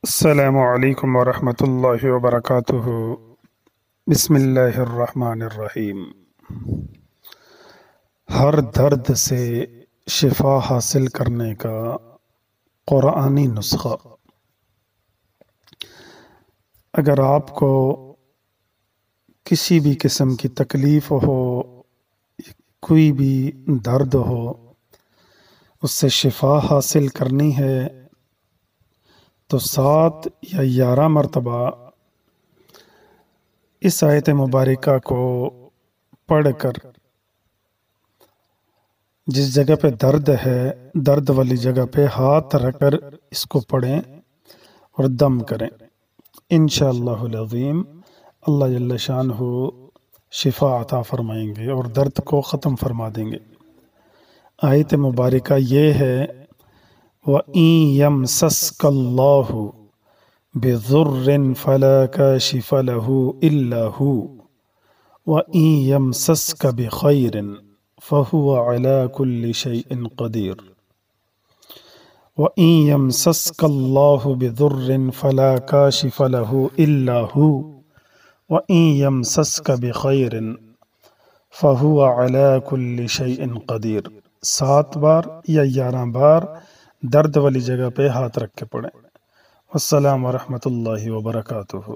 السلام علیکم ورحمۃ اللہ وبرکاتہ۔ بسم اللہ الرحمن الرحیم۔ ہر درد سے شفا حاصل کرنے کا قرآنی نسخہ۔ اگر آپ کو کسی بھی قسم کی تکلیف ہو، کوئی بھی درد ہو، اس سے شفا حاصل کرنی ہے تو 7 یا 11 مرتبہ اس آیت مبارکہ کو پڑھ کر جس جگہ پہ درد ہے، درد والی جگہ پہ ہاتھ رکھ کر اس کو پڑھیں اور دم کریں۔ انشاءاللہ العظیم اللہ جل شانہ شفا عطا فرمائیں گے اور درد کو ختم فرما دیں گے۔ آیت مبارکہ یہ ہے وَإِن يَمْسَسْكَ اللَّهُ بِضُرٍّ فَلَا كَاشِفَ لَهُ إِلَّا هُوَ وَإِن يَمْسَسْكَ بِخَيْرٍ فَهُوَ عَلَى كُلِّ شَيْءٍ قَدِيرٌ وَإِن يَمْسَسْكَ اللَّهُ بِضُرٍّ فَلَا كَاشِفَ لَهُ إِلَّا هُوَ وَإِن يَمْسَسْكَ بِخَيْرٍ فَهُوَ عَلَى كُلِّ شَيْءٍ قَدِيرٌ۔ 7 بار یا 11 بار درد والی جگہ پہ ہاتھ رکھ کے پڑھیں۔ السلام ورحمۃ اللہ وبرکاتہ۔